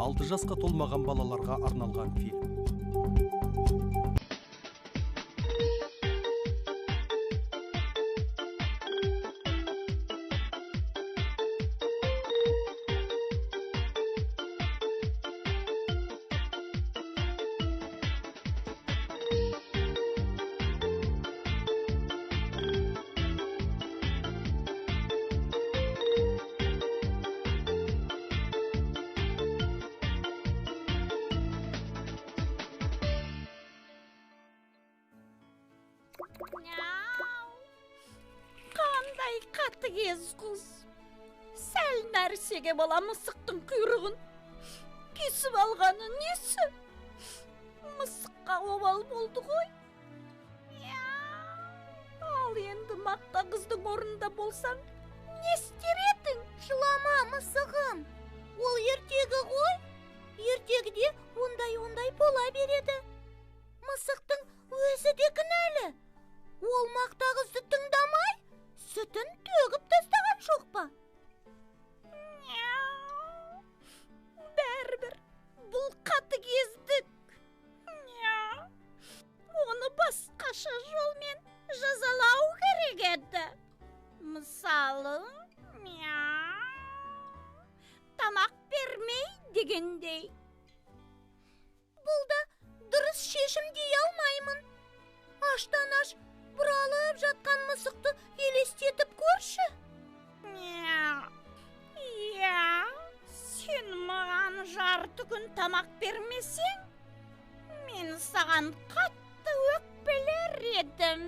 6 жасқа толмаған балаларға арналған фильм. Қандай қатыгез қыз. Сәл нәрсеге бала мысықтың құйрығын кесіп алғаны несі? Мысыққа обал болды ғой. Ал енді мақта қыздың орнында болсаң, не істер едің? Жылама, мысығым. Ол ертегі ғой. Ертегіде ондай бола береді. Мысықтың өзі де кінәлі. Ол мақта қызды тыңдамай, сүтін төгіп тастаған жоқ па? Бәрібір бұл қатыгездік. Оны басқаша жолмен жазалау керек еді. Мысалы, тамақ бермей дегендей. Бұл да дұрыс шешім дей алмаймын. Аштан-аш бұралып жатқан мысықты елестетіп көрші. Сен маған жарты күн тамақ бермесең, мен саған қатты өкпелер едім.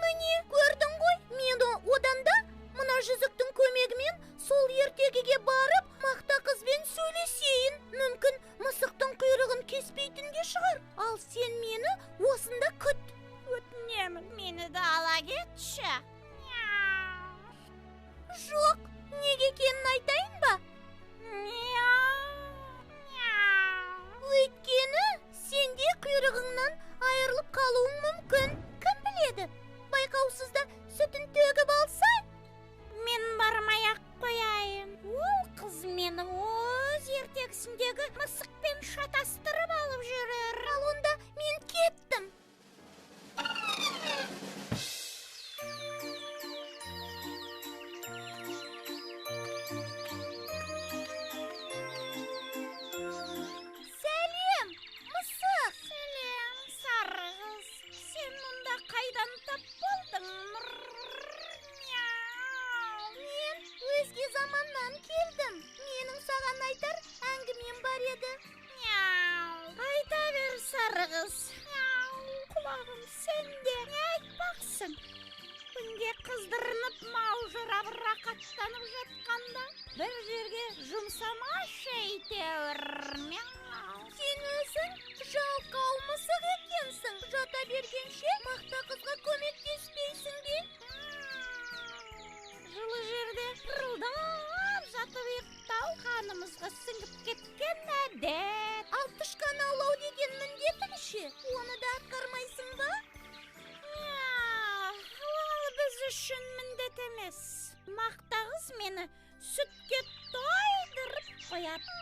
Міне, көрдің ғой, мен одан да мына жүзіктің көмегімен сол ертегіге барып, мақта қызбен сөйлесейін. Мүмкін мысықтың құйрығын кеспейтін де шығар. Ал сен мені осында күт. Өтінемін, мені де ала кетші. Жоқ, неге екенін айтайын ба? Өйткені сенде құйрығыңнан айырылып қалуың мүмкін. Кім біледі? Байқаусызда сүтін төгіп алсаң? Мен бармай-ақ қояйын. Ол қыз мені өз ертегісіндегі мысықпен шатастырып алып жүрер. Ал онда мен кеттім. Сәлем, мысық. Сәлем, сары қыз. Сен мұнда қайдан тап болдың? Мен өзге заманнан келдім. Менің саған айтар әңгімем бар еді. Айта бер, сары қыз. Құлағым сенде, не айтпақсың? Күнде қыздырынып маужырап рақаттанып жатқанда бір жерге жұмсамашы әйтеуір. Сен өзің жалқау мысық екенсің. Жата бергенше мақта қызға көмектеспейсің бе? Жылы жерде пырылдап жатып ұйықтау қанымызға сіңіп кеткен әдет. Ал тышқан аулау деген міндетің ше? Оны да атқармайсың ба? Ол біз үшін міндет емес. Мақта қыз мені сүтке тойдырып қояды.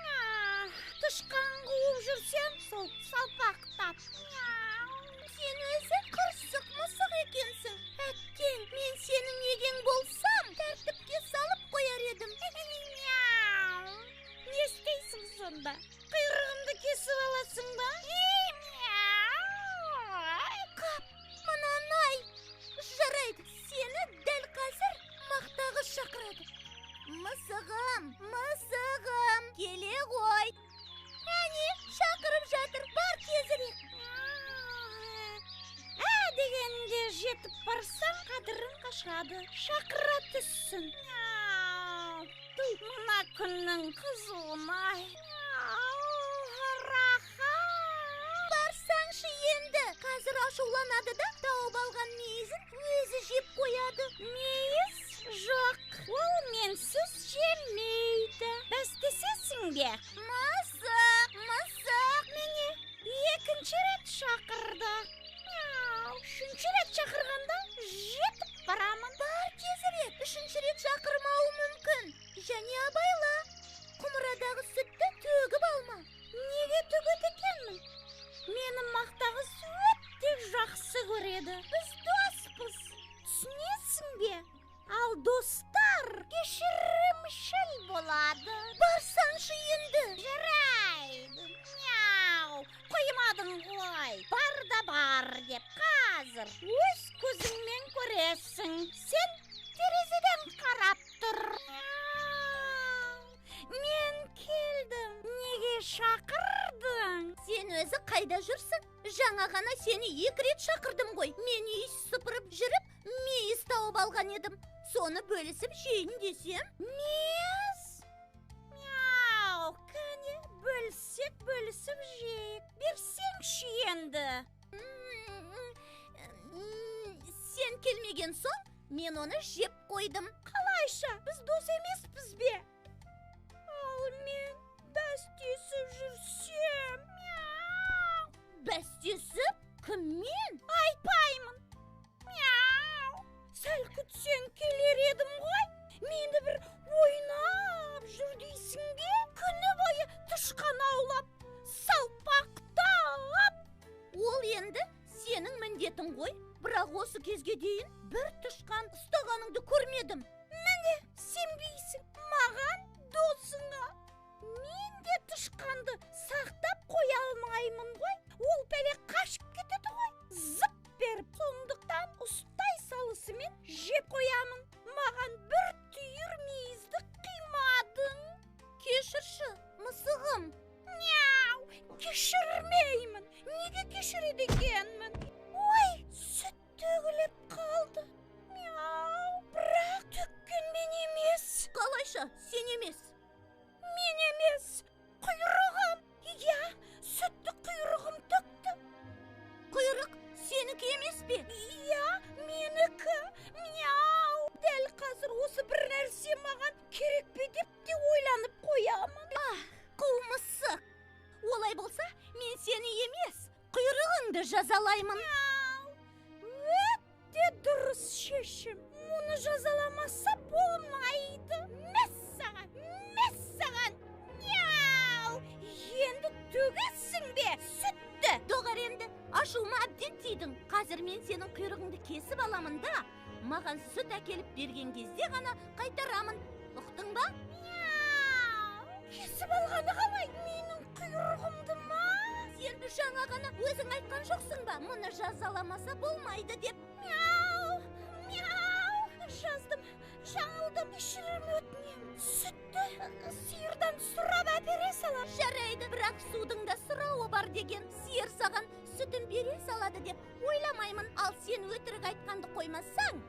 Тышқан қуып жүрсем, сол салпақтап. Сен өзі қырсық мысық екенсің. Әттең, мен сенің егең болсам, тәртіпке салып қояр едім. Не істейсің сонда? Құйрығымды кесіп аласың ба? Қап, мынаны-ай. Жарайды, сені дәл қазір мақта қыз шақырады. Мысығым, келе ғой. Әне, шақырып жатыр, бар тезірек. Дегенде жетіп барсаң, қадірін қашады. Шақыра түссін. Мына күннің қызуын-ай. Барсаңшы енді. Қазір ашуланады да тауып алған мейізін өзі жеп қояды. Мейіз? Жоқ, ол менсіз жемейді. Бәстесесің бе? Мысық. Міне, екінші рет шақырды. Үшінші рет шақырғанда жетіп барамын. Бар тезірек, үшінші рет шақырмауы мүмкін. Және абайла. құмырадағы сүтті төгіп алма. Неге төгеді екенмін? Мені мақтағы өте жақсы көреді. Біз доспыз. Түсінесің бе? Ал достар кешірімшіл болады. Барсаңшы енді. Жарайды. Мяу. Қоймадың ғой. Бар да бар деп қазір. Өз көзіңмен көресің. Сен терезеден қарап тұр. Мен келдім. Неге шақырдың? Сен өзі қайда жүрсің? Жаңа ғана сені 2 рет шақырдым ғой. Мен үй сыпырып жүріп, мейіз тауып алған едім. Соны бөлісіп жейін десем? Мейіз? Мяу, кәне, бөлісіп жейік. Берсеңші енді. Сен келмеген соң, мен оны жеп қойдым. Қалайша, біз дос емеспіз бе? Ал мен бәстесіп жүрсем. Мяу. Бәстесіп? Кіммен? Айтпаймын. Мяу. Сәл күтсең келер едім ғой. Мені бір ойнап жүр дейсің бе? Күні бойы тышқан аулап, салпақтап. Ол енді сенің міндетің ғой. Бірақ осы кезге дейін бір тышқан ұстағаныңды көрмедім. Міне, сенбейсің маған, досыңа. Мен де тышқанды сақтап қоя алмаймын ғой. Ол бәле қашып кетеді ғой. Зып беріп, сондықтан ұстай салысымен жеп қоямын. Маған бір түйір мейізді қимадың. Кешірші, мысығым. Мяу, кешірмеймін. Неге кешіреді екенмін? Ой, сүт төгіліп қалды. Мяу, бірақ төккен мен емес. Қалайша, сен емес? Мен емес, құйрығым. Иә, сүтті құйрығым төкті. Құйрық сенікі емес пе? Иә, менікі. Мяу, дәл қазір осы бір нәрсе маған керек пе деп те ойланып қоямын. Қу мысық. Олай болса, мен сені емес, құйрығыңды жазалаймын. Өте дұрыс шешім. Мұны жазаламаса болмайды. Мәссаған. Мяу. Енді төгесің бе сүтті? Доғар енді, ашуыма әбден тидің. Қазір мен сенің құйрығыңды кесіп аламын да, маған сүт әкеліп берген кезде ғана қайтарамын. Ұқтың ба? Мяу. Кесіп алғаны қалай? Менің құйрығымды ма? Сен жаңа ғана өзің айтқан жоқсың ба? Мұны жазаламаса болмайды деп. Мяу. Жаздым, жаңылдым, кешірім өтінем. Сүтті сиырдан сұрап әпере салар. Жарайды, бірақ судың да сұрауы бар деген. Сиыр саған сүтін бере салады деп ойламаймын. Ал сен өтірік айтқанды қоймасаң,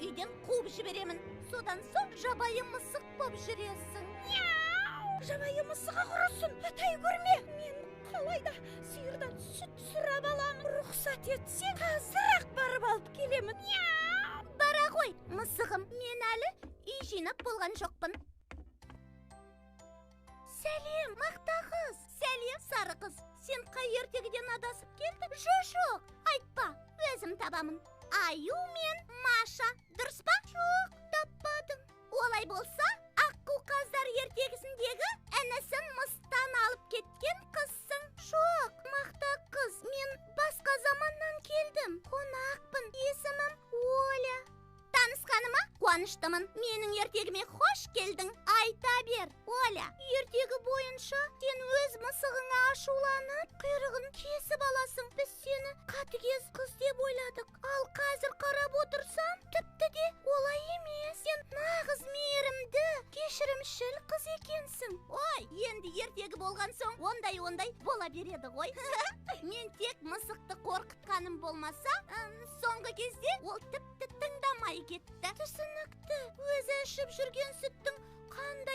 үйден қуып жіберемін. Содан соң жабайы мысық боп жүресің. Мяу! Жабайы мысығы құрысын, тай көрме. Мен қалайда сиырдан сүт сұрап аламын. Рұқсат етсең, қазір-ақ барып алып келемін. Бара ғой, мысығым, мен әлі үй жинап болған жоқпын. Сәлем, мақта қыз. Сәлем, сары қыз. Сен қай ертегіден адасып келдің? Жоқ, айтпа, өзім табамын. Аю мен Маша, дұрыс па? Жоқ, таппадың. Олай болса, аққу қаздар ертегісіндегі інісін мыстан алып кеткен қызсың. Жоқ, мақта қыз, мен басқа заманнан келдім. Қонақпын, есімім Оля. Танысқаныма қуаныштымын. Менің ертегіме қош келдің. Айта бер, Оля. Ертегі бойынша сен өз мысығыңа ашуланып, құйрығын кесіп аласың. Біз сені қатыгез қыз деп ойладық. Ал қазір қарап отырсам, тіпті де олай емес. Сен нағыз мейірімді, кешірімшіл қыз екенсің. Ой, енді ертегі болған соң ондай бола береді ғой. Мен тек мысықты қорқытқаным болмаса, соңғы кезде ол тіпті тыңдамай кетті. Түсінікті, өзі ішіп жүрген сүттің қандай